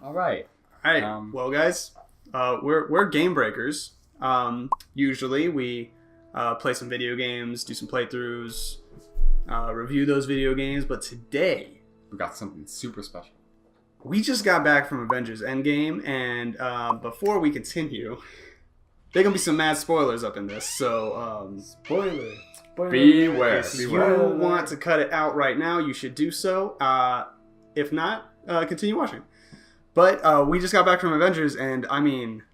All right. All right. Well, guys, we're Gamebreakers. Usually we play some video games, do some playthroughs, review those video games. But today We got something super special. we just got back from Avengers Endgame, and before we continue, there gonna be some mad spoilers up in this. So Spoiler. Beware. if you want to cut it out right now, you should do so. If not, continue watching. But we just got back from Avengers, and I mean,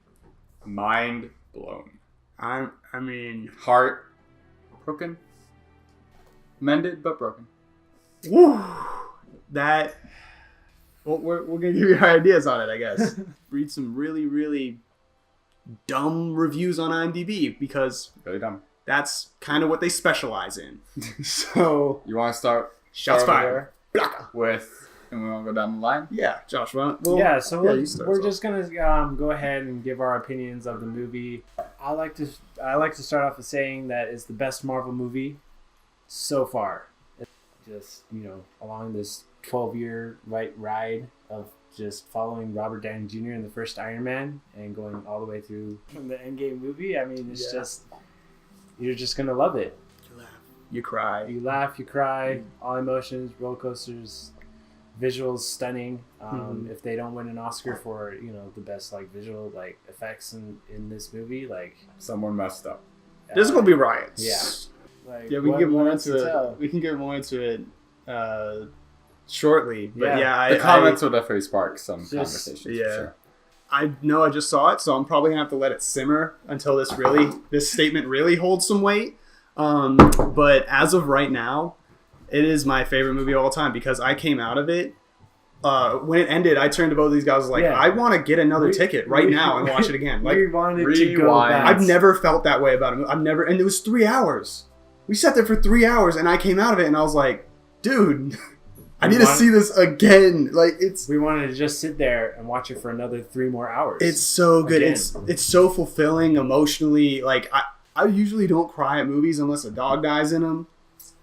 Mind blown. I mean, Heart broken. Mended, but broken. woo, that. Well, we're gonna give you our ideas on it, I guess. Read some really, really dumb reviews on IMDb because Really dumb. that's kind of what they specialize in. So You want to start? shots over fired. there with, and we want to go down the line? Yeah, Josh. Well, So you start, we're so. just gonna go ahead and give our opinions of the movie. I like to start off with saying that it's the best Marvel movie so far. It's just along this 12-year ride of just following Robert Downey Jr. in the first Iron Man and going all the way through the Endgame movie. I mean, it's just you're just gonna love it. You laugh, you cry. You laugh, you cry, all emotions, roller coasters, visuals stunning. If they don't win an Oscar for the best visual effects in this movie, Someone messed up. There's gonna be riots. Yeah. Yeah, we can get more into it. We can get more into it shortly. But The comments will definitely spark some conversations. yeah. For sure. I know I just saw it, so I'm probably gonna have to let it simmer until this statement really holds some weight. But as of right now, it is my favorite movie of all time because I came out of it. When it ended, I turned to both of these guys and was like, I want to get another ticket right now and watch it again. We wanted to go back. I've never felt that way about it. And it was 3 hours. We sat there for 3 hours, and I came out of it, and I was like, dude, I need to see this again. We wanted to just sit there and watch it for another 3 more hours. It's so good. Again. It's so fulfilling emotionally. I usually don't cry at movies unless a dog dies in them.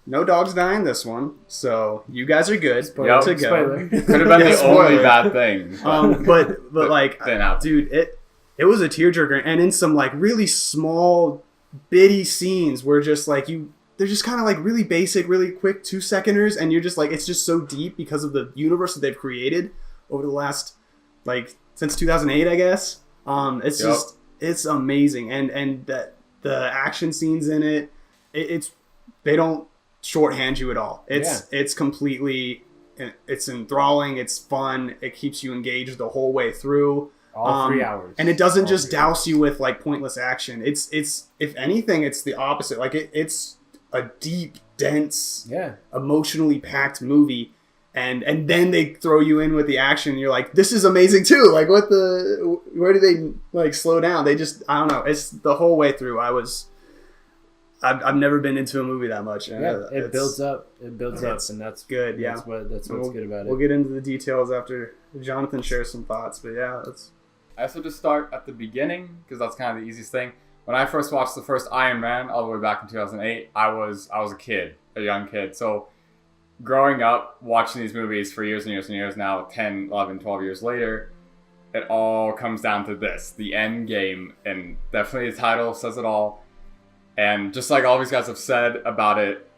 No dogs die in this one, so you guys are good to go. Could have been the only bad thing. But dude, it was a tearjerker, and in some really small, bitty scenes where just they're just kind of really basic, really quick 2-seconders, and you're just it's just so deep because of the universe that they've created over the last since 2008, I guess. It's amazing, and the action scenes in it, they don't shorthand you at all. It's completely, it's enthralling. It's fun. It keeps you engaged the whole way through. All 3 hours, and it doesn't just douse you with pointless action. It's if anything, it's the opposite. It's a deep, dense, emotionally packed movie, and then they throw you in with the action. And you're like, this is amazing too. Where do they slow down? They just, I don't know. It's the whole way through. I've never been into a movie that much. It builds up. It builds up, and that's good. Yeah, that's what's good about it. We'll get into the details after Jonathan shares some thoughts. But yeah, that's. I also just start at the beginning because that's kind of the easiest thing. When I first watched the first Iron Man all the way back in 2008, I was a young kid. So growing up watching these movies for years and years and years now, 10, 11, 12 years later, it all comes down to this, the end game, and definitely the title says it all. And just like all these guys have said about it,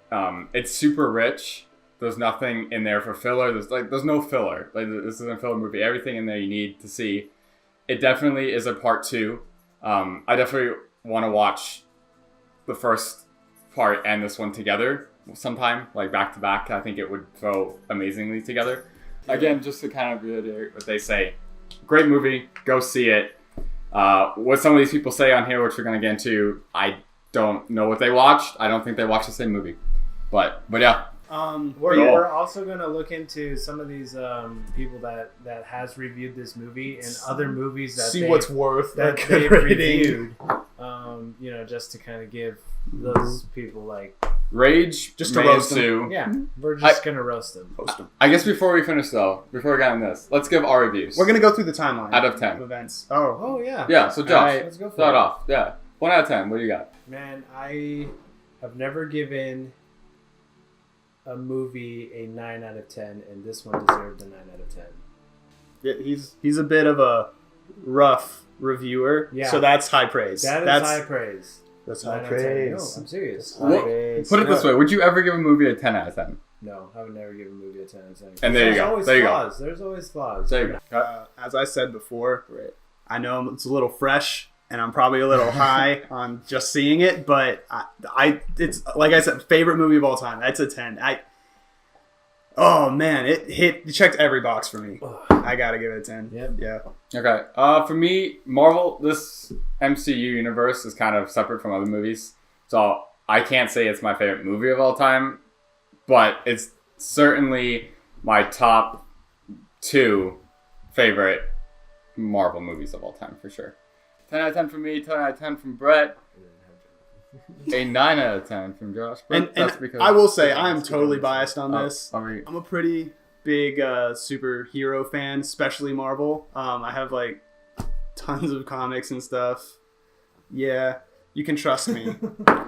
it's super rich. There's nothing in there for filler. There's no filler. This isn't a filler movie. Everything in there you need to see. It definitely is a part 2. I definitely want to watch the first part and this one together sometime, back to back. I think it would flow amazingly together. Again, just to kind of reiterate what they say, great movie. Go see it. What some of these people say on here, which we're going to get into, I don't know what they watched. I don't think they watched the same movie. But yeah. We're also going to look into some of these people that has reviewed this movie and other movies that see what's worth that they've reviewed. Just to kind of give those people rage, just to roast them. Yeah, we're just gonna roast them. I guess before we finish though, before we get on this, let's give our reviews. We're gonna go through the timeline out of 10 of events. Oh yeah. Yeah. So Josh, let's go for start it. off. Yeah, 1 out of 10. What do you got? Man, I have never given a movie a 9 out of 10, and this one deserved a 9 out of 10. he's a bit of a rough reviewer. Yeah. So that's high praise. That's high praise. That's high praise. No, I'm serious. Put it this way: would you ever give a movie a 10 out of 10? No, I would never give a movie a 10 out of 10. And there you go. There you go. There's always flaws. There you go. As I said before, I know it's a little fresh, and I'm probably a little high on just seeing it, but it's like I said, favorite movie of all time. That's a 10. Oh man, it checked every box for me. I gotta give it a 10. Yep. Yeah. Okay. For me, Marvel, this MCU universe is kind of separate from other movies, so I can't say it's my favorite movie of all time, but it's certainly my top 2 favorite Marvel movies of all time for sure. 10 out of 10 from me, 10 out of 10 from Brett, a 9 out of 10 from Josh. And I will say I am totally biased on this. I'm a pretty big superhero fan, especially Marvel. I have like tons of comics and stuff. Yeah, you can trust me.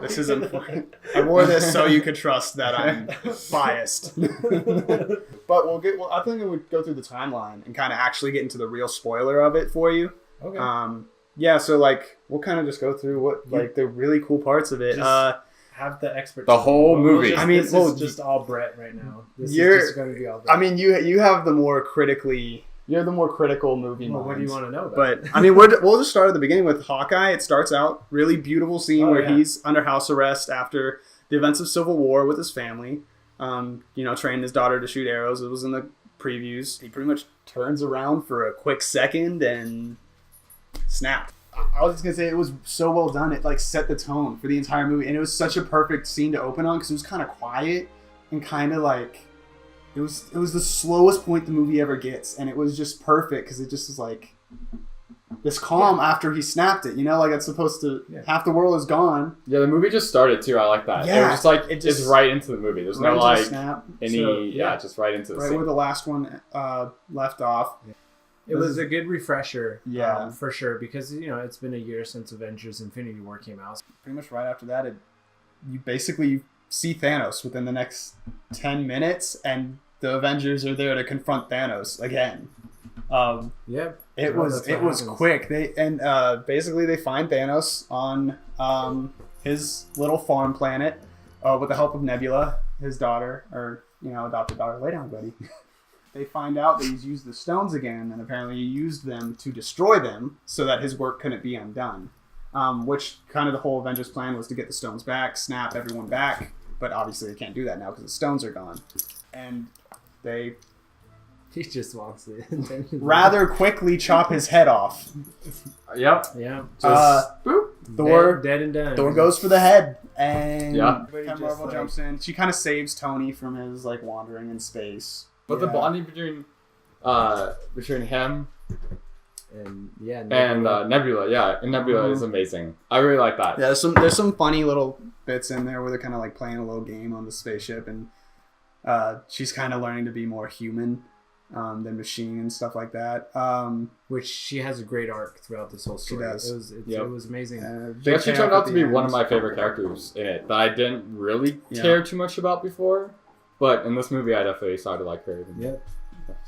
This is important. I wore this so you could trust that I'm biased. But I think we would go through the timeline and kind of actually get into the real spoiler of it for you. Okay. Yeah, so like we'll kind of just go through what like the really cool parts of it. Have the expert. The whole movie. This is just all Brett right now. This is just going to be all Brett. I mean, you have the more critically. You're the more critical movie minds. What do you want to know about? But I mean, we'll just start at the beginning with Hawkeye. It starts out really beautiful scene where he's under house arrest after the events of Civil War with his family. Trained his daughter to shoot arrows. It was in the previews. He pretty much turns around for a quick second and snapped. I was just gonna say it was so well done. It like set the tone for the entire movie, and it was such a perfect scene to open on because it was kind of quiet and kind of like it was the slowest point the movie ever gets, and it was just perfect because it just was like this calm after he snapped it. Like it's supposed to half the world is gone. Yeah, the movie just started too. I like that. Yeah, it was just like it's right into the movie. There's no like snap. Just right into the right scene. Where the last one left off. Yeah. It was a good refresher, for sure, because it's been a year since Avengers: Infinity War came out. Pretty much right after that, you see Thanos within the next 10 minutes, and the Avengers are there to confront Thanos again. It was quick. Basically they find Thanos on his little farm planet with the help of Nebula, his daughter, or adopted daughter. Lay down, buddy. They find out that he's used the stones again, and apparently he used them to destroy them so that his work couldn't be undone. Which kind of the whole Avengers plan was to get the stones back, snap everyone back, but obviously they can't do that now because the stones are gone. And he just wants it. rather quickly chop his head off. Yep. Yeah. Boop. Thor dead and done. Thor goes for the head, and Captain Marvel jumps in. She kind of saves Tony from his like wandering in space. But the bonding between him and Nebula, and Nebula is amazing. I really like that. Yeah, there's some funny little bits in there where they're kind of like playing a little game on the spaceship, and she's kind of learning to be more human than machine and stuff like that. Which she has a great arc throughout this whole story. She does. It was amazing. She actually turned out to be one of my favorite characters in it that I didn't really care too much about before. But in this movie, I definitely started to like her.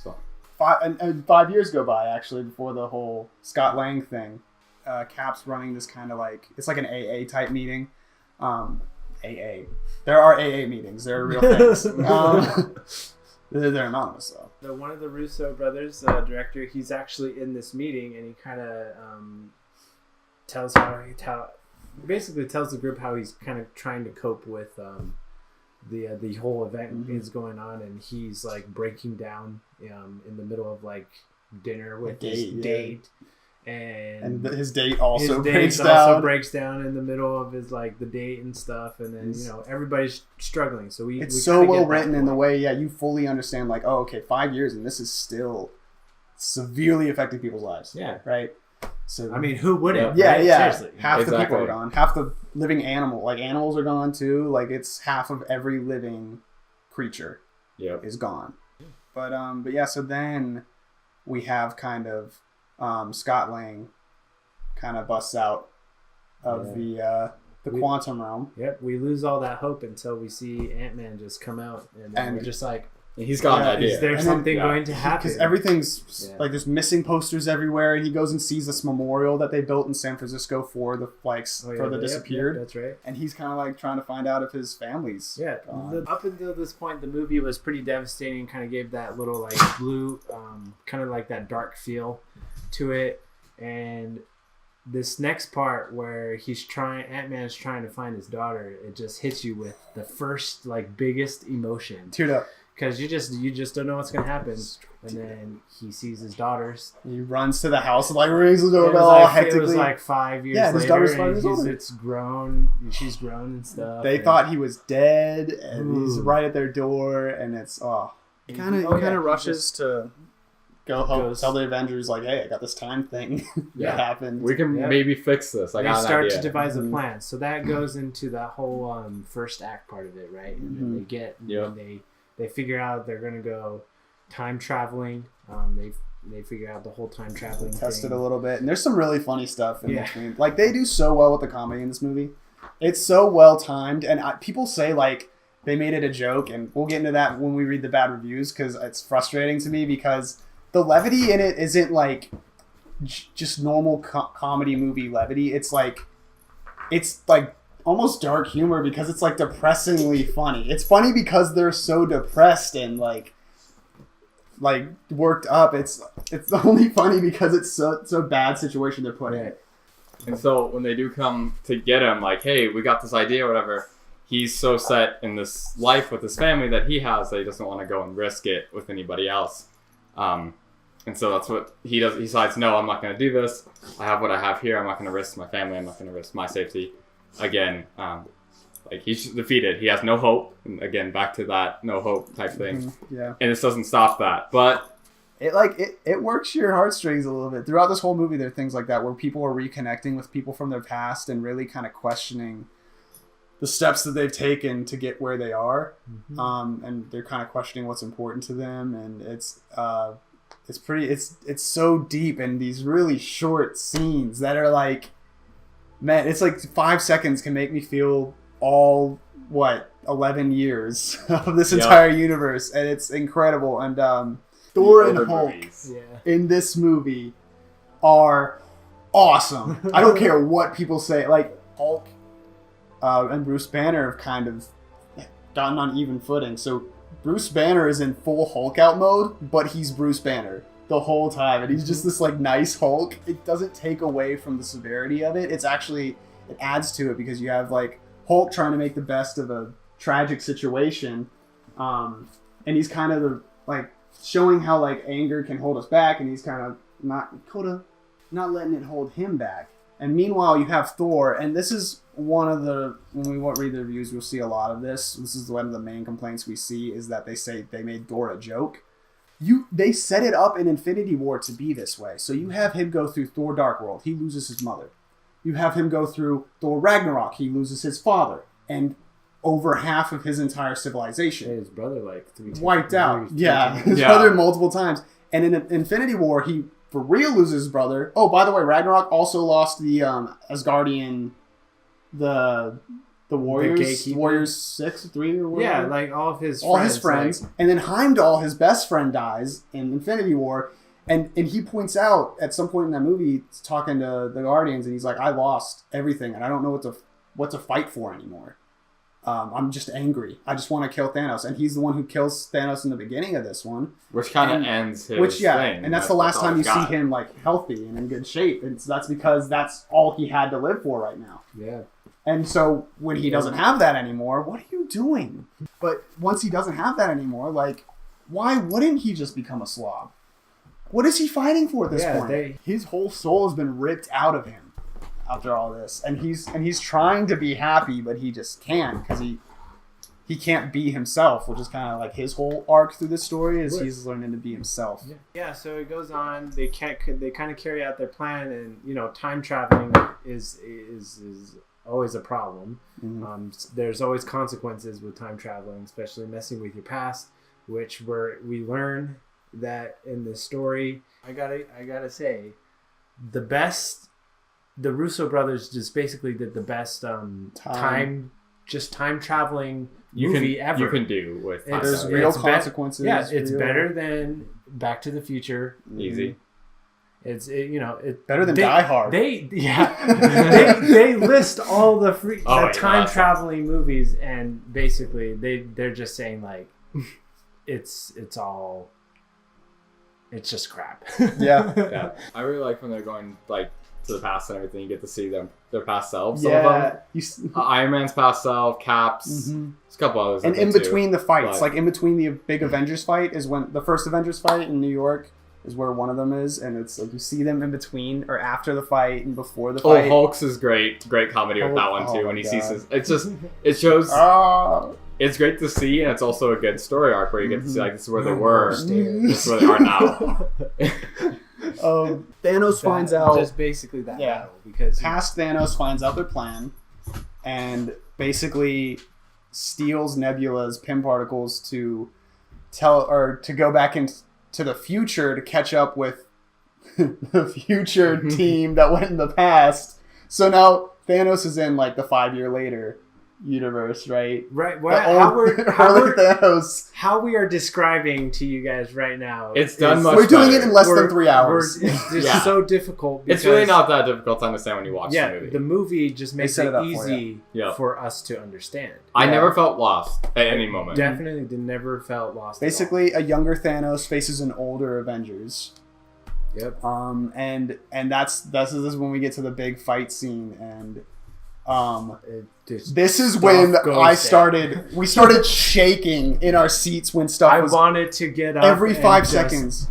So 5 years go by, actually, before the whole Scott Lang thing. Cap's running this kind of like... It's like an AA type meeting. AA. There are AA meetings. There are real things. They're anonymous, though. One of the Russo brothers, director, he's actually in this meeting, and he kind of basically tells the group how he's kind of trying to cope with... the whole event is going on, and he's like breaking down in the middle of like dinner with his date, and his date also breaks down in the middle of his like the date and stuff, and then everybody's struggling. So it's so well written in the way you fully understand like 5 years and this is still severely affecting people's lives. Yeah, right. So I mean, who wouldn't? Yeah, right? yeah. Seriously. Half the people are gone. Half the living animals are gone too. Like it's half of every living creature is gone. But yeah. So then we have kind of Scott Lang kind of busts out of the quantum realm. Yep. We lose all that hope until we see Ant-Man just come out, and we're just like, He's got an idea. Is there something going to happen? Because everything's like there's missing posters everywhere, and he goes and sees this memorial that they built in San Francisco for the for the disappeared. That's right. And he's kind of like trying to find out if his family's gone. Up until this point, the movie was pretty devastating. Kind of gave that little like blue, kind of like that dark feel to it. And this next part where Ant-Man is trying to find his daughter, it just hits you with the first like biggest emotion. Teared up. Because you just don't know what's gonna happen, and then he sees his daughters. He runs to the house and like rings the doorbell all hectically. It was like 5 years later. His daughter's 5 years old. It's grown. She's grown and stuff. They thought he was dead, and he's right at their door, and it's He kind of rushes to go home, tell the Avengers like, "Hey, I got this time thing that happened. We can maybe fix this." They start to devise a plan, so that goes into that whole first act part of it, right? And then they get they figure out they're gonna go time traveling. They figure out the whole time traveling. Test it a little bit, and there's some really funny stuff in between. Like they do so well with the comedy in this movie. It's so well timed, and people say like they made it a joke, and we'll get into that when we read the bad reviews because it's frustrating to me because the levity in it isn't like just normal comedy movie levity. It's like almost dark humor because it's like depressingly funny. It's funny because they're so depressed and like worked up. It's only funny because it's so bad situation they're put in. And so when they do come to get him, like, hey, we got this idea, or whatever, he's so set in this life with his family that he has that he doesn't want to go and risk it with anybody else. And so that's what he does. He decides, no, I'm not going to do this. I have what I have here. I'm not going to risk my family. I'm not going to risk my safety. Again, like he's defeated. He has no hope. And again, back to that no hope type thing. Yeah. And this doesn't stop that. But it works your heartstrings a little bit. Throughout this whole movie, there are things like that where people are reconnecting with people from their past and really kind of questioning the steps that they've taken to get where they are. And they're kind of questioning what's important to them. And it's so deep in these really short scenes that are like, man, it's like 5 seconds can make me feel all 11 years of this entire universe, and it's incredible. And Thor and Hulk in this movie are awesome. I don't care what people say. Like Hulk and Bruce Banner have kind of gotten on even footing. So Bruce Banner is in full Hulk out mode, but he's Bruce Banner the whole time, and he's just this like nice Hulk. It doesn't take away from the severity of it. It adds to it because you have like Hulk trying to make the best of a tragic situation, and he's kind of like showing how like anger can hold us back, and he's kind of not letting it hold him back. And meanwhile, you have Thor, and this is one of the, when we read the reviews, we'll see a lot of this. This is one of the main complaints we see is that they say they made Thor a joke. They set it up in Infinity War to be this way. So you have him go through Thor Dark World. He loses his mother. You have him go through Thor Ragnarok. He loses his father. And over half of his entire civilization. And his brother like 3 times. Wiped out. Yeah. His brother multiple times. And in Infinity War, he for real loses his brother. Oh, by the way, Ragnarok also lost the Asgardian, the Warriors 6, 3 or whatever. Yeah, like all his friends. Like... And then Heimdall, his best friend, dies in Infinity War. And he points out at some point in that movie, he's talking to the Guardians, and he's like, I lost everything, and I don't know what to fight for anymore. I'm just angry. I just want to kill Thanos. And he's the one who kills Thanos in the beginning of this one. Which kind of ends his thing. And that's the last time you see him like healthy and in good shape. And so that's because that's all he had to live for right now. Yeah. And so when he doesn't have that anymore, what are you doing? But once he doesn't have that anymore, like, why wouldn't he just become a slob? What is he fighting for at this point? His whole soul has been ripped out of him after all this, and he's trying to be happy, but he just can't because he can't be himself, which is kind of like his whole arc through this story is he's learning to be himself. Yeah. So it goes on. They kind of carry out their plan, and time traveling is always a problem. Mm-hmm. There's always consequences with time traveling, especially messing with your past, which we learn that in this story. I gotta say, the Russo brothers just basically did the best time just time traveling movie ever. You can do with time There's travel. real consequences. It's better than Back to the Future. Easy. It's better than Die Hard. They list all the time traveling movies, and basically they're just saying like it's just crap. Yeah. I really like when they're going like to the past and everything. You get to see their past selves. Some of them. Iron Man's past self, Cap's. There's a couple others. And in between the fights, like in between the big Avengers fight is when the first Avengers fight in New York is where one of them is, and it's like you see them in between or after the fight and before the fight. Oh, Hulk's is great comedy with that one too. When he sees it shows. It's great to see, and it's also a good story arc where you get to see like this is where they were, this is where they are now. Thanos finds out just basically that battle because past Thanos finds out their plan, and basically steals Nebula's Pym particles to go back into the future to catch up with the future team that went in the past. So now Thanos is in like the 5 year later universe, right? Right. How we are describing to you guys right now. It's done much We're doing better. it in less than 3 hours. It's just so difficult. It's really not that difficult to understand when you watch the movie. The movie just makes it easy for us to understand. I never felt lost at any moment. Definitely never felt lost. Basically, a younger Thanos faces an older Avengers. Yep. And this is when we get to the big fight scene, and this is when we started shaking in our seats when stuff was. I wanted to get up every 5 seconds.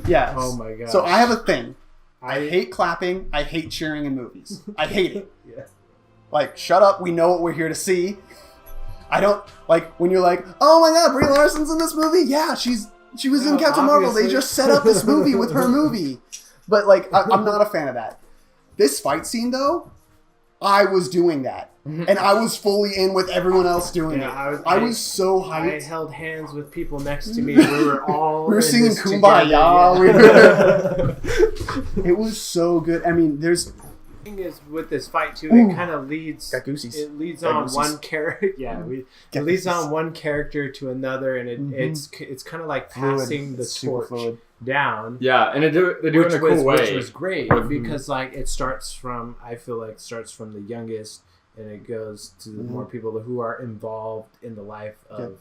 Yes. Oh my god. So I have a thing. I hate clapping. I hate cheering in movies. I hate it. Yeah. Like, shut up. We know what we're here to see. I don't like when you're like, oh my god, Brie Larson's in this movie. Yeah, she was in Captain Marvel. They just set up this movie with her movie. But like, I'm not a fan of that. This fight scene though, I was doing that, and I was fully in with everyone else doing it. I was so hyped. I held hands with people next to me. We were singing Kumbaya. It was so good. I mean, there's. The thing is with this fight too, it kind of leads. Got goosies. It leads on one character. Yeah, it leads on one character to another, and it's kind of like passing the torch down. Yeah, and they do it in a cool way, which was great because like I feel like it starts from the youngest and it goes to the more people who are involved in the life of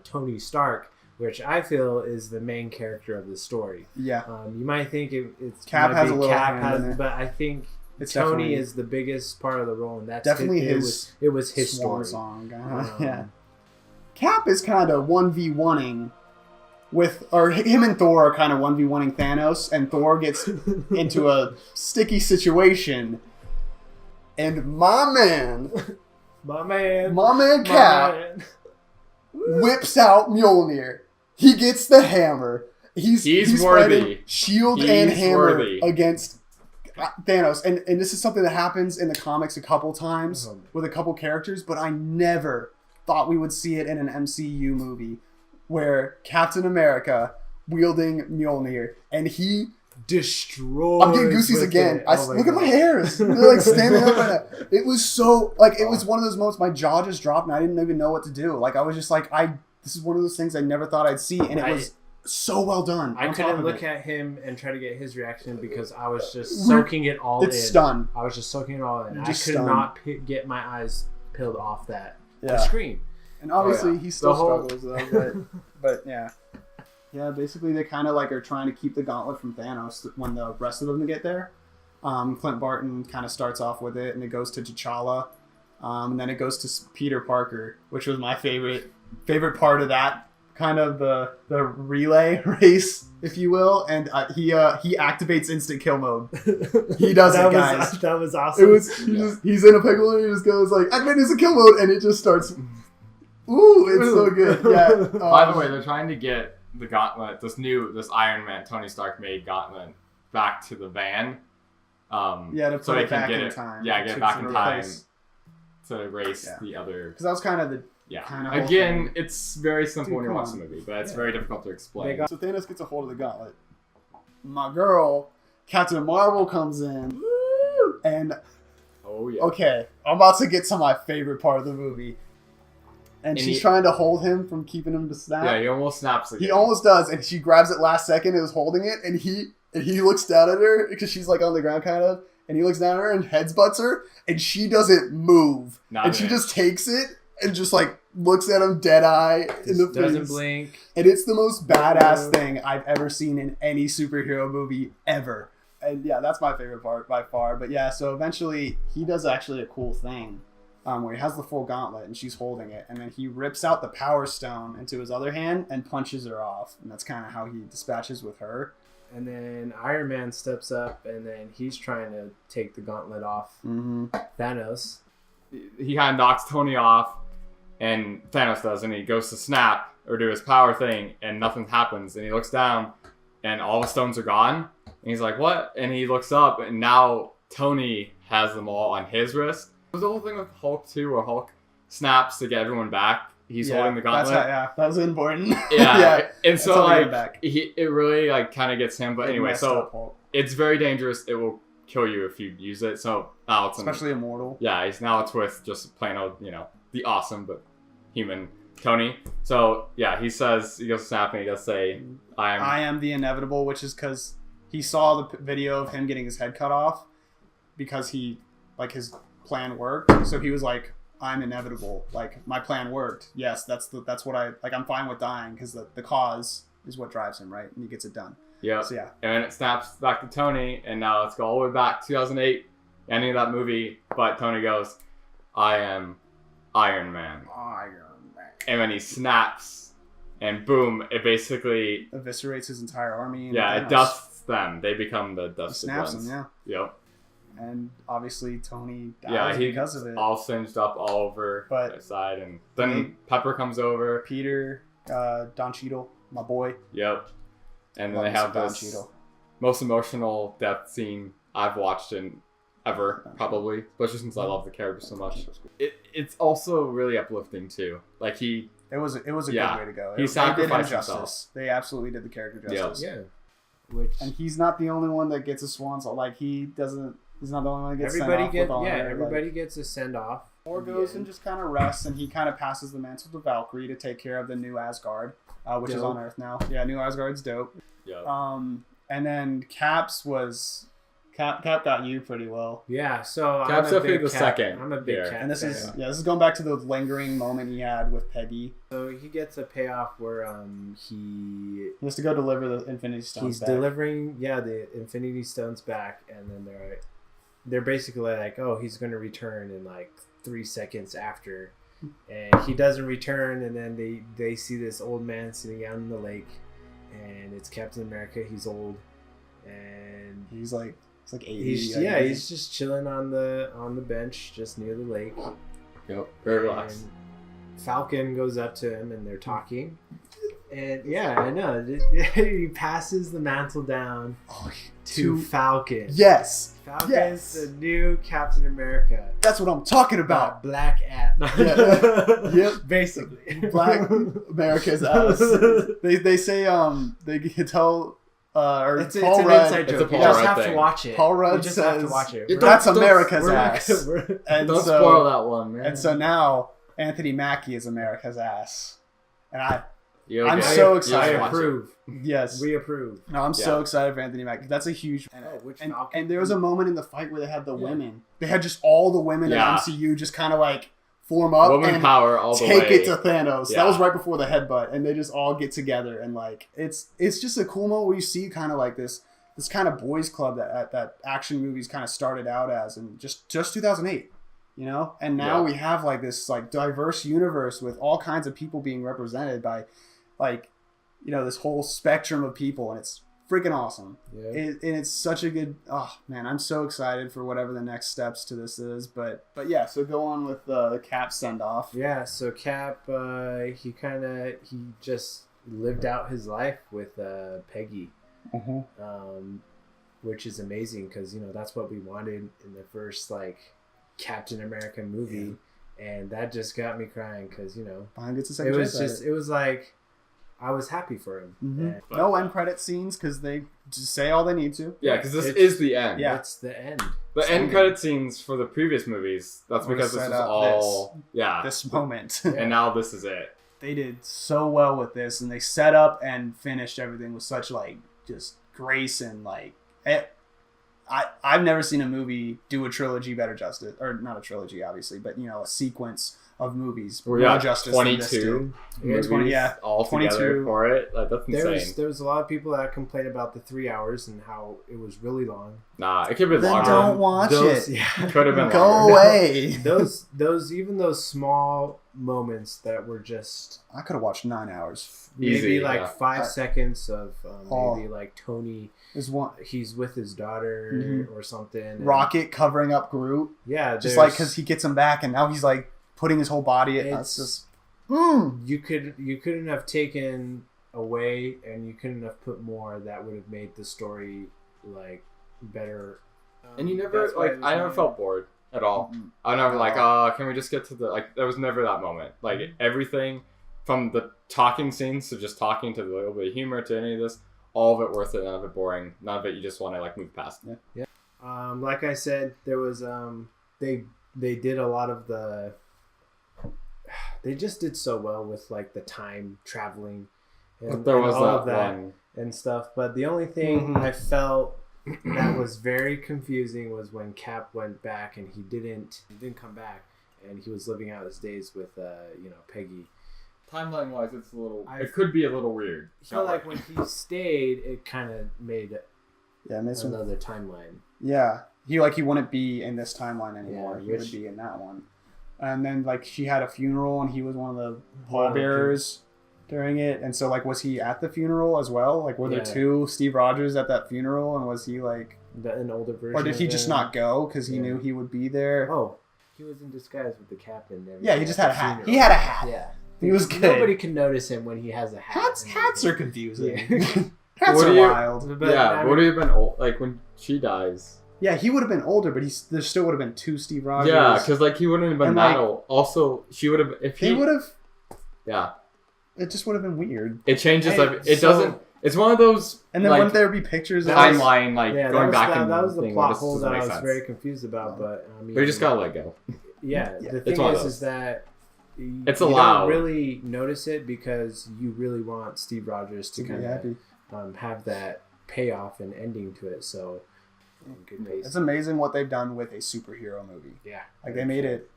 Tony Stark, which I feel is the main character of the story. Yeah, you might think it's Cap has a little hand in it, but I think Tony is the biggest part of the role, and that's definitely it was his swan story. Song. Yeah, Cap is kind of 1v1ing. Him and Thor are kind of 1v1ing Thanos, and Thor gets into a sticky situation, and my man Cap whips out Mjolnir. He gets the hammer. He's worthy. Shield and hammer against Thanos, and this is something that happens in the comics a couple times with a couple characters, but I never thought we would see it in an MCU movie. Where Captain America wielding Mjolnir, and he destroys. I'm getting goosies again. Look at my hairs. They're like standing up right now. It was so it was one of those moments my jaw just dropped and I didn't even know what to do. Like I was just like this is one of those things I never thought I'd see, and it was so well done. I couldn't look at him and try to get his reaction because I was just soaking it all in. Stunned. I was just soaking it all in. I could not get my eyes peeled off the screen. And obviously he still struggles though, but yeah. Yeah, basically they kind of like are trying to keep the gauntlet from Thanos when the rest of them get there. Clint Barton kind of starts off with it, and it goes to T'Challa, and then it goes to Peter Parker, which was my favorite part of that kind of the relay race, if you will. And he activates instant kill mode. He does it, guys. That was awesome. It was he's in a pickle and he just goes like activate instant kill mode, and it just starts. Ooh, it's so good. Yeah. By the way, they're trying to get the gauntlet, this Iron Man Tony Stark made gauntlet, back to the van. To put it back in time. Yeah, get it back in time to erase the other. Because that was kind of the Again, it's very simple when you watch the movie, but it's very difficult to explain. So Thanos gets a hold of the gauntlet. My girl, Captain Marvel, comes in, and Oh yeah. Okay, I'm about to get to my favorite part of the movie. And she's trying to hold him from keeping him to snap. Yeah, he almost snaps again. He almost does, and she grabs it last second and is holding it, and he looks down at her because she's like on the ground kind of, and he looks down at her and headsbutts her, and she doesn't move. She just takes it and just like looks at him dead eye in the face. Doesn't blink. And it's the most badass thing I've ever seen in any superhero movie ever. And yeah, that's my favorite part by far. But yeah, so eventually he does actually a cool thing. Where he has the full gauntlet and she's holding it, and then he rips out the Power Stone into his other hand and punches her off, and that's kind of how he dispatches with her. And then Iron Man steps up, and then he's trying to take the gauntlet off Thanos. He kind of knocks Tony off, and Thanos does, and he goes to snap or do his power thing, and nothing happens, and he looks down, and all the stones are gone, and he's like, what? And he looks up, and now Tony has them all on his wrist. Was the whole thing with Hulk too, where Hulk snaps to get everyone back? He's holding the gauntlet. That was important. Yeah, and so like it really like kind of gets him. But anyway, so it's very dangerous. It will kill you if you use it. So now it's especially immortal. Yeah, now it's with just plain old, the awesome but human Tony. So yeah, he goes snapping. He does say, "I am the inevitable," which is because he saw the video of him getting his head cut off because his plan worked, so he was like, I'm inevitable, like my plan worked. Yes, that's what I like. I'm fine with dying because the cause is what drives him, right? And he gets it done. Yeah. So yeah, and then it snaps back to Tony, and now let's go all the way back 2008, ending of that movie. But Tony goes, I am Iron Man. And then he snaps, and boom, it basically eviscerates his entire army. Yeah, it dusts them. They become the dusted ones. Snaps them, yeah. Yep. And obviously Tony dies because of it. All singed up all over his side, and then Pepper comes over. Peter, Don Cheadle, my boy. Yep. And then they have this most emotional death scene I've watched in ever, probably, especially since I love the character so much. It's also really uplifting too. Like it was a good way to go. He sacrificed himself. They absolutely did the character justice. Yeah. And he's not the only one that gets a swan song. Like he's not the only one that gets sent off. Everybody gets a send off. Or goes and just kind of rests, and he kind of passes the mantle to Valkyrie to take care of the new Asgard, which is on Earth now. Yeah, new Asgard's dope. Yeah. And then Cap got you pretty well. Yeah, so Cap's definitely the second. I'm a big Cap. And this is going back to the lingering moment he had with Peggy. So he gets a payoff where he has to go deliver the Infinity Stones. He's delivering the Infinity Stones back, and then they're basically like, oh, he's going to return in like 3 seconds after, and he doesn't return, and then they see this old man sitting out in the lake, and it's Captain America. He's old, and he's like 80. He's just chilling on the bench just near the lake. Yep, very relaxed. Falcon goes up to him, and they're talking. And yeah, I know. He passes the mantle down to Falcon. Yes. Falcon's the new Captain America. That's what I'm talking about. Black ass. Yep. Basically. Black America's ass. They say they can tell it's Paul an Rudd. inside joke. You just have to watch it. Paul Rudd just says, have to watch it. That's America's ass. And don't spoil that one, man. And so now Anthony Mackie is America's ass. And I'm so excited. I approve. Yes. We approve. No, I'm so excited for Anthony Mackie. That's a huge... And there was a moment in the fight where they had the women. They had just all the women in the MCU just kind of like form up woman and power all the take way. it to Thanos. That was right before the headbutt. And they just all get together. And like, it's just a cool moment where you see kind of like this kind of boys club that action movies kind of started out as in just 2008. And now we have like this like diverse universe with all kinds of people being represented by like, this whole spectrum of people, and it's freaking awesome. Yeah. And it's such a good, I'm so excited for whatever the next steps to this is. But yeah, so go on with the Cap send off. Yeah, so Cap, he just lived out his life with Peggy, which is amazing because that's what we wanted in the first like Captain America movie, and that just got me crying because it was like I was happy for him. Mm-hmm. No end credit scenes because they just say all they need to. Yeah, because this is the end. Yeah, it's the end. The end credit scenes for the previous movies, that's because this was all... This moment. And now this is it. They did so well with this, and they set up and finished everything with such, like, just grace and, like... I've never seen a movie do a trilogy better justice. Or not a trilogy, obviously, but, you know, a sequence of movies. Well, justice 22 movies 20, all 22 together for it. Like, that's insane. There was a lot of people that complained about the 3 hours and how it was really long. Nah, it could have been longer. Don't watch it. Yeah. Could have been Go longer. away. those small moments that were just... I could have watched 9 hours. Maybe 5 seconds of maybe like Tony... He's with his daughter or something. Rocket covering up Groot. Yeah. Just like because he gets him back and now he's like putting his whole body... It's just... You couldn't have taken away and you couldn't have put more that would have made the story like better. And you never I never felt bored at all. Mm-hmm. I never can we just get to the there was never that moment. Like everything from the talking scenes to just talking to the little bit of humor to any of this, all of it worth it, none of it boring, none of it you just want to like move past. Yeah. Like I said, there was they did a lot of the. They just did so well with like the time traveling, and there was all that of that one and stuff. But the only thing I felt that was very confusing was when Cap went back and he didn't come back, and he was living out his days with Peggy. Timeline wise, it's a little. It could be a little weird. I feel like when he stayed, it kind of made another timeline. Yeah, he wouldn't be in this timeline anymore. He would be in that one. And then like she had a funeral, and he was one of the pallbearers during it. And so like, was he at the funeral as well? Like, were there two Steve Rogers at that funeral? And was he like an older version? Or did he just not go because he knew he would be there? Oh, he was in disguise with the captain. Yeah, he just had a hat. He had a hat. Yeah. He was good. Nobody can notice him when he has a hat. Hats are confusing. Yeah. Hats are wild. Would he have been old? Like when she dies. Yeah, he would have been older, but there still would have been two Steve Rogers. Yeah, because like he wouldn't have been that old. Also, she would have he would have. Yeah. It just would have been weird. It changes. It doesn't. It's one of those. And then wouldn't there be pictures? Timeline going back and that was the plot hole that I was very confused about. But I mean, but you just gotta let go. Yeah, the thing is that. It's allowed. You don't really notice it because you really want Steve Rogers to kind of have that payoff and ending to it. So, it's amazing what they've done with a superhero movie. Yeah, like they made it.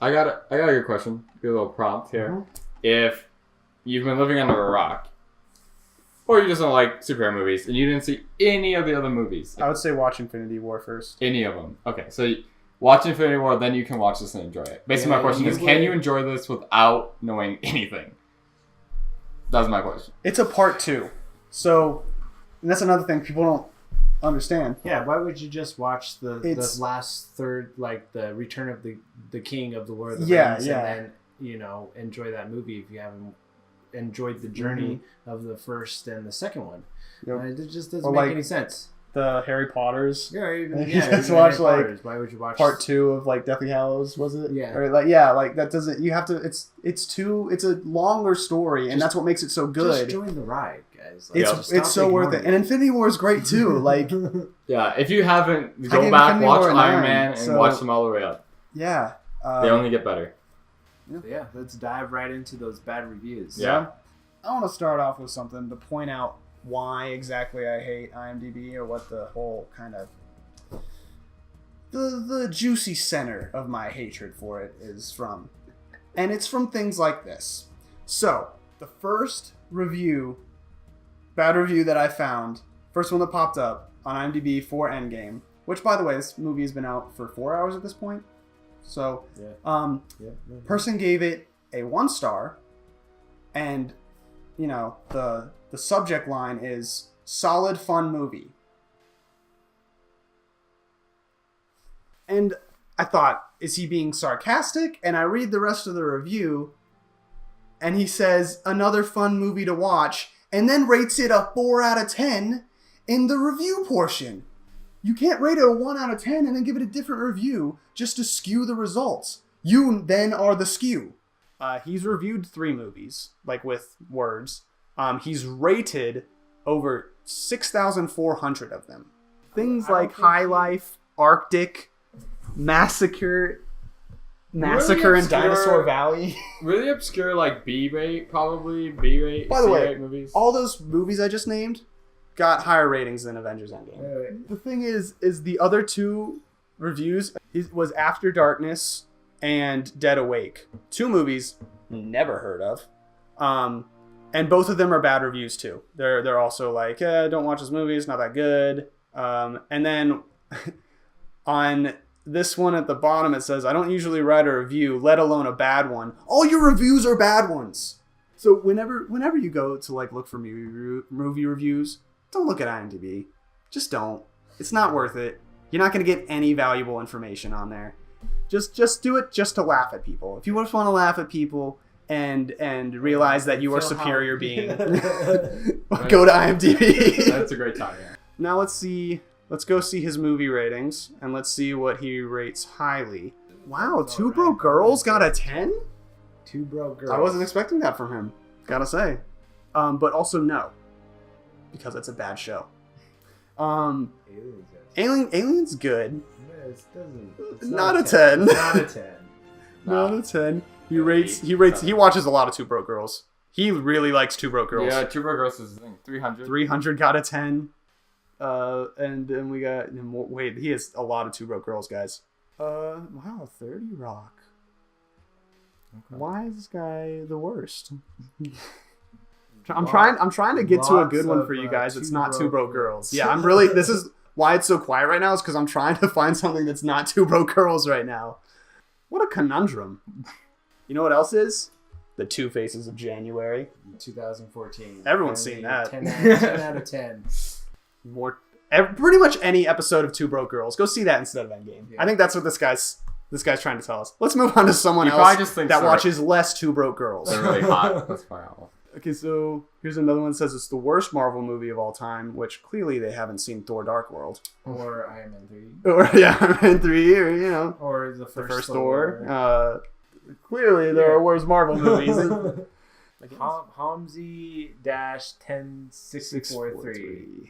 I got a good question. Give a little prompt here. Mm-hmm. If you've been living under a rock, or you just don't like superhero movies, and you didn't see any of the other movies, I would say watch Infinity War first. Any of them? Okay, so. Watch Infinity War, then you can watch this and enjoy it. Basically, my question is, can you enjoy this without knowing anything? That's my question. It's a part 2. So, and that's another thing people don't understand. Yeah, why would you just watch the last third, like the Return of the King of the Lord of the Rings, and then, enjoy that movie if you haven't enjoyed the journey of the first and the second one? Yep. It just doesn't make any sense. The Harry Potters. You just watch like why would you watch part 2 of like Deathly Hallows? Was it? Yeah. Or like that doesn't. You have to. It's a longer story, and that's what makes it so good. Just join the ride, guys. It's so worth it, and Infinity War is great too. Like, yeah, if you haven't, go back, watch Iron Man, and watch them all the way up. Yeah, they only get better. Yeah, let's dive right into those bad reviews. Yeah, I want to start off with something to point out why exactly I hate IMDb, or what the whole kind of the juicy center of my hatred for it is from. And it's from things like this. So, the first bad review that I found, first one that popped up on IMDb for Endgame, which, by the way, this movie has been out for 4 hours at this point. So, person gave it a 1 star, and, the subject line is solid, fun movie. And I thought, is he being sarcastic? And I read the rest of the review, and he says, another fun movie to watch, and then rates it a 4 out of 10 in the review portion. You can't rate it a 1 out of 10 and then give it a different review just to skew the results. You then are the skew. He's reviewed 3 movies, like with words. He's rated over 6,400 of them. Things like High Life, Arctic, Massacre in Dinosaur Valley. Really obscure, like B-rate, probably B-rate. By the way, C-rate movies. all those movies I just named got higher ratings than Avengers Endgame. The thing is the other two reviews was After Darkness and Dead Awake. 2 movies never heard of. And both of them are bad reviews too. They're also like, don't watch this movie, it's not that good. And then on this one at the bottom it says, I don't usually write a review, let alone a bad one. All your reviews are bad ones. So whenever you go to like look for movie reviews, don't look at IMDb. Just don't. It's not worth it. You're not going to get any valuable information on there. Just do it just to laugh at people. If you just want to laugh at people and realize that you are superior being, go to IMDb. That's a great time, yeah. Now let's go see his movie ratings and let's see what he rates highly. Wow, Two Broke Girls got a 10? Two Broke Girls. I wasn't expecting that from him, gotta say. But also no, because it's a bad show. Alien's good. Not a 10. Not a 10. Not a 10. He watches a lot of Two Broke Girls. He really likes Two Broke Girls. Yeah, Two Broke Girls is 300. 300 got a 10. And then we got... Wait, he has a lot of Two Broke Girls, guys. Wow, 30 Rock. Okay. Why is this guy the worst? I'm trying to get to a good one for you guys. It's not Two Broke Girls. Yeah, I'm really... This is why it's so quiet right now, is because I'm trying to find something that's not Two Broke Girls right now. What a conundrum. You know what else is? The Two Faces of January. 2014. Everyone's seen that. 10 out of 10. Pretty much any episode of Two Broke Girls. Go see that instead of Endgame. Yeah. I think that's what this guy's trying to tell us. Let's move on to someone else that watches less Two Broke Girls. They're really hot. That's far out. Okay, so here's another one that says it's the worst Marvel movie of all time, which clearly they haven't seen Thor Dark World. Or Iron Man 3. Or, yeah, Iron Man 3, or, you know. Or the first Thor. Clearly there are worse Marvel movies. Homsy-10643.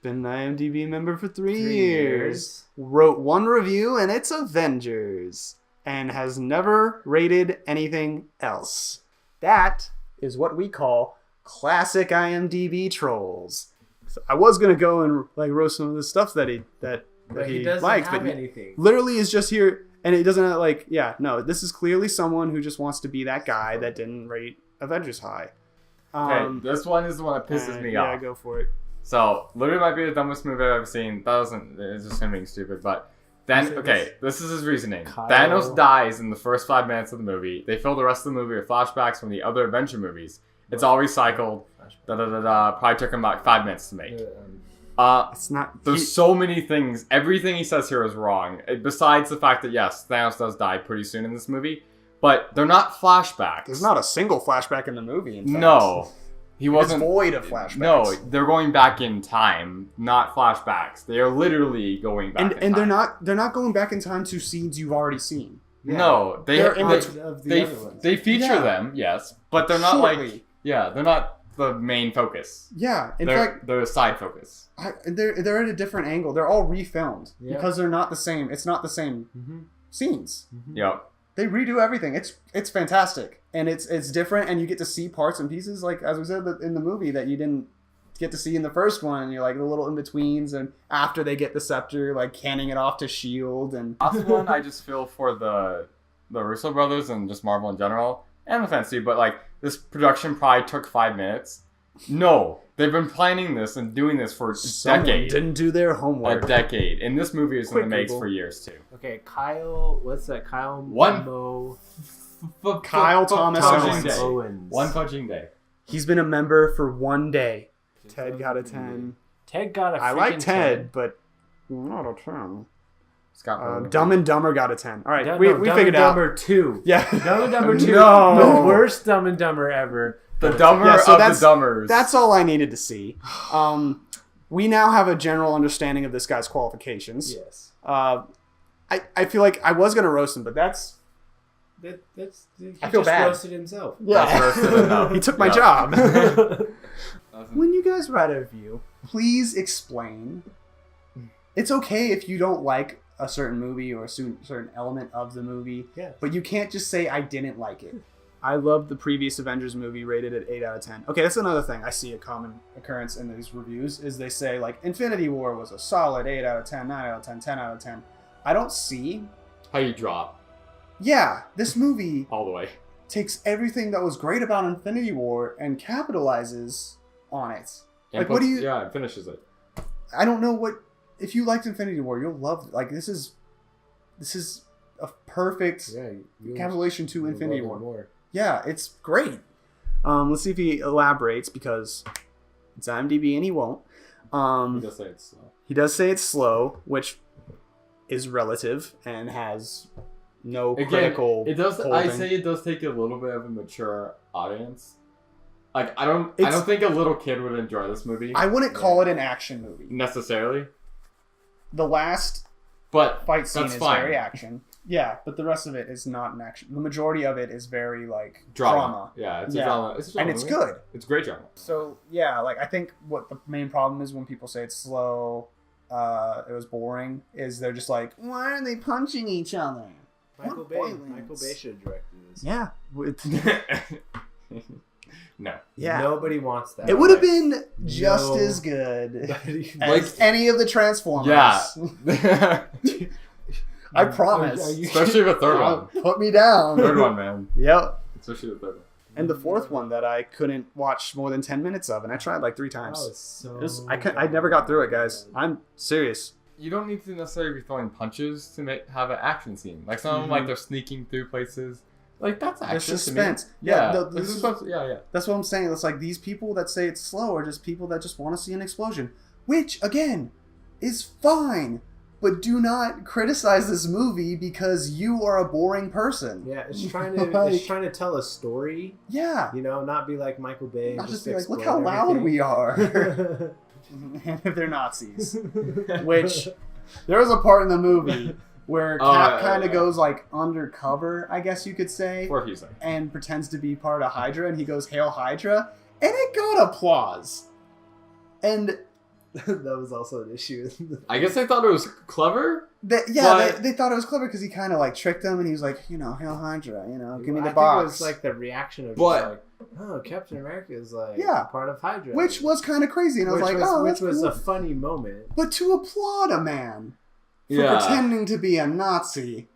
Been an IMDb member for 3 years. Wrote 1 review, and it's Avengers. And has never rated anything else. That is what we call classic IMDb trolls. So I was gonna go and like roast some of the stuff that he likes, but anything. Literally is just here, and it doesn't like. Yeah, no, this is clearly someone who just wants to be that guy that didn't rate Avengers high. Okay, this one is the one that pisses me off. Yeah, go for it. So, literally might be the dumbest movie I've ever seen. It's just him being stupid, but. This is his reasoning. Thanos dies in the first 5 minutes of the movie. They fill the rest of the movie with flashbacks from the other Avenger movies. It's all recycled. Probably took him about 5 minutes to make. It's not. There's so many things. Everything he says here is wrong. Besides the fact that yes, Thanos does die pretty soon in this movie, but they're not flashbacks. There's not a single flashback in the movie. In fact. No. He wasn't void of flashbacks. No, they're going back in time, not flashbacks. They are literally going back in time. they're not going back in time to scenes you've already seen. Yeah. No, they feature them, yes, but they're not they're not the main focus. Yeah, they're a side focus. They're at a different angle. They're all refilmed because they're not the same. It's not the same scenes. Mm-hmm. Yep. They redo everything. It's fantastic, and it's different, and you get to see parts and pieces, like as we said in the movie, that you didn't get to see in the first one. And you're like the little in betweens, and after they get the scepter, like handing it off to Shield, and last one I just feel for the Russo brothers and just Marvel in general, and the fans too. But like this production probably took 5 minutes. No, they've been planning this and doing this for a decade. Didn't do their homework. A decade. And this movie is in the makes for years too. Okay, Kyle. What's that? Kyle Thomas Owens. One punching day. He's been a member for 1 day. Ted got a 10. Ted got a. I like Ted, but not a 10. Dumb and Dumber got a 10. All right, we figured out. Dumb and Dumber 2. Yeah, Dumb and Dumber 2. No, the worst Dumb and Dumber ever. The dumber of the dumbers. That's all I needed to see. We now have a general understanding of this guy's qualifications. Yes. I feel like I was gonna roast him, but that's I feel bad. Roasted himself. Yeah, he took my job. When you guys write a review, please explain. It's okay if you don't like a certain movie or a certain element of the movie, but you can't just say I didn't like it. I loved the previous Avengers movie, rated at 8 out of 10. Okay, that's another thing I see a common occurrence in these reviews, is they say, like, Infinity War was a solid 8 out of 10, 9 out of 10, 10 out of 10. I don't see... how you drop. Yeah, this movie... all the way. Takes everything that was great about Infinity War and capitalizes on it. Like, what do you... Yeah, it finishes it. I don't know what... If you liked Infinity War, you'll love... Like, this is a perfect capitulation to Infinity War. Yeah, it's great. Let's see if he elaborates, because it's IMDb and he won't. He does say it's slow. He does say it's slow, which is relative and has no critical. It does. holding. I say it does take a little bit of a mature audience. Like I don't think a little kid would enjoy this movie. I wouldn't call it an action movie necessarily. The last fight scene is very action. Yeah, but the rest of it is not an action. The majority of it is very, like, drama. Yeah, it's a drama. It's a drama and it's movie. good. It's great drama. So, yeah, like, I think what the main problem is when people say it's slow, it was boring, is they're just like, why are they punching each other? Michael Bay should have directed this. Yeah. No. Yeah. Nobody wants that. It would have been just as good as any of the Transformers. Yeah. I promise. Especially the third one. Put me down. Third one, man. Yep. Especially the third one. And the fourth one that I couldn't watch more than 10 minutes of, and I tried like 3 times. I never got through it, guys. I'm serious. You don't need to necessarily be throwing punches to have an action scene. Like some of them, like they're sneaking through places. Like that's action. There's suspense. To me. Yeah. Suspense. Yeah. That's what I'm saying. It's like these people that say it's slow are just people that just want to see an explosion, which again is fine. But do not criticize this movie because you are a boring person. Yeah, it's trying to tell a story. Yeah, you know, not be like Michael Bay. And not just be like, look how loud we are. And if they're Nazis, which there was a part in the movie where Cap kind of goes like undercover, I guess you could say, and pretends to be part of Hydra, and he goes "Hail Hydra," and it got applause. And that was also an issue. I guess they thought it was clever. They thought it was clever because he kind of like tricked them, and he was like, you know, Hail Hydra, you know, give me the box. Think it was like the reaction of like, oh, Captain America is like part of Hydra, which was kind of crazy, and I was like, which was a funny moment. But to applaud a man for pretending to be a Nazi,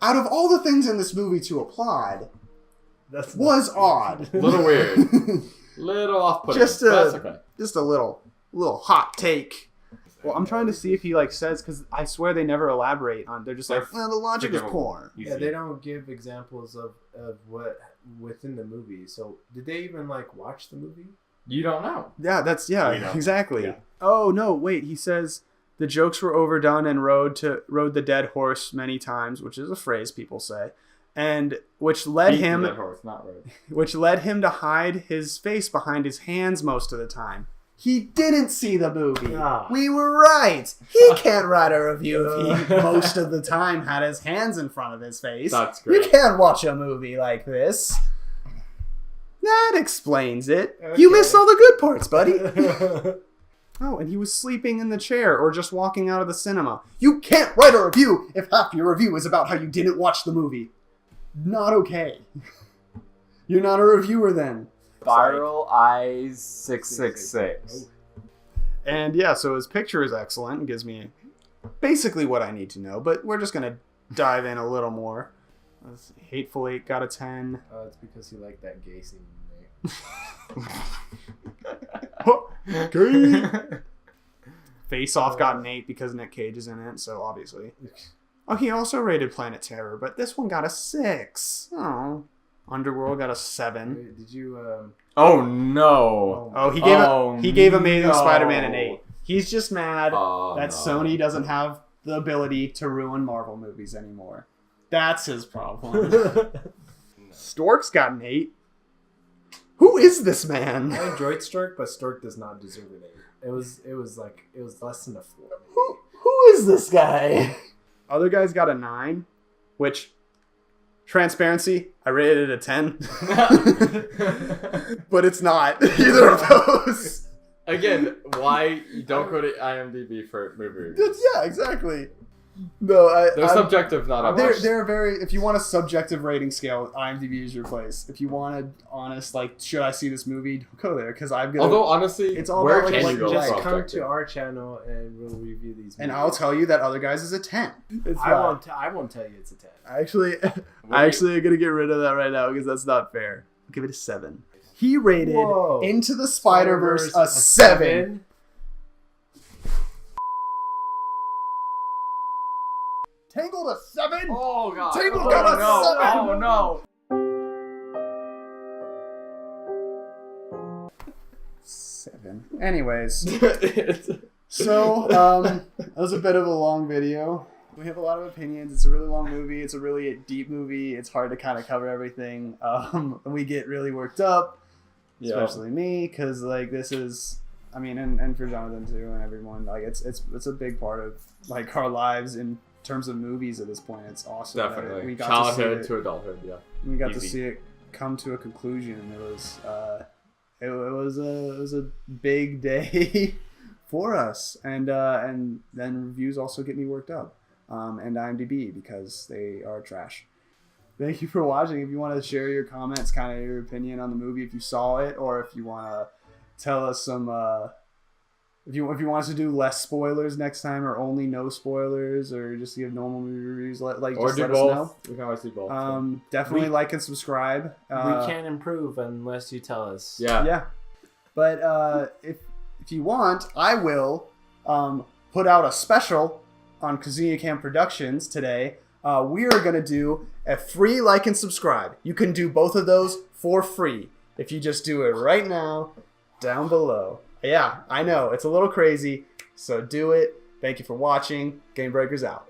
out of all the things in this movie to applaud, was odd. A little weird, little off-putting. Just a little hot take. Well, I'm trying to see if he like says, because I swear they never elaborate on. They're just like, well, the logic is poor. Yeah, they don't give examples of what within the movie. So did they even like watch the movie? You don't know. Yeah, exactly. Yeah. Oh no, wait. He says the jokes were overdone and rode the dead horse many times, which is a phrase people say, and which led him to hide his face behind his hands most of the time. He didn't see the movie. We were right. He can't write a review if he most of the time had his hands in front of his face. That's great. You can't watch a movie like this. That explains it. Okay. You missed all the good parts, buddy. Oh, and he was sleeping in the chair or just walking out of the cinema. You can't write a review if half your review is about how you didn't watch the movie. Not okay. You're not a reviewer then. Spiral Eyes 666. And yeah, so his picture is excellent and gives me basically what I need to know, but we're just going to dive in a little more. Hateful Eight got a 10. Oh, it's because you like that gay scene in there. Face Off got an 8 because Nick Cage is in it, so obviously. Oh, he also rated Planet Terror, but this one got a 6. Oh. Underworld got a 7. Wait, did you? Oh no! Oh, he gave Amazing Spider-Man an 8. He's just mad that Sony doesn't have the ability to ruin Marvel movies anymore. That's his problem. Stork's got an 8. Who is this man? I enjoyed Stork, but Stork does not deserve an 8. It was less than a 4. Who is this guy? Other guys got a 9, which Transparency, I rated it a 10. But it's not either of those. Again, why you don't go to IMDb for movie reviews? Yeah, exactly. No, they're subjective, not objective. They're very. If you want a subjective rating scale, IMDb is your place. If you want an honest, like, should I see this movie? Go there because I'm gonna. Although honestly, it's all where about, can like, you go? Just for come objective? to our channel and we'll review these movies. And I'll tell you that Other Guys is a 10. It's I not. won't tell you it's a 10. I actually am gonna get rid of that right now because that's not fair. I'll give it a 7. He rated Whoa. Into the Spider-Verse a 7. Tangled a 7. Oh god! Tangled oh, got a no. 7. Oh no! 7. Anyways, so that was a bit of a long video. We have a lot of opinions. It's a really long movie. It's a really deep movie. It's hard to kind of cover everything. We get really worked up, especially me, because like this is, I mean, and for Jonathan too, and everyone. Like it's a big part of like our lives in terms of movies at this point. It's awesome. Definitely. We got Childhood to, to adulthood. Yeah. we got to Easy. see it come to a conclusion. It was a big day for us, and then reviews also get me worked up, and IMDb because they are trash. Thank you for watching. If you want to share your comments, kind of your opinion on the movie, if you saw it, or if you want to tell us some, if you want us to do less spoilers next time, or only no spoilers, or just give normal movie reviews, just let us know. We can always do both. Definitely like and subscribe. We can't improve unless you tell us. Yeah. But if you want, I will put out a special on Kazuya Camp Productions today. We are going to do a free like and subscribe. You can do both of those for free if you just do it right now down below. Yeah, I know. It's a little crazy, so do it. Thank you for watching. Gamebreakers out.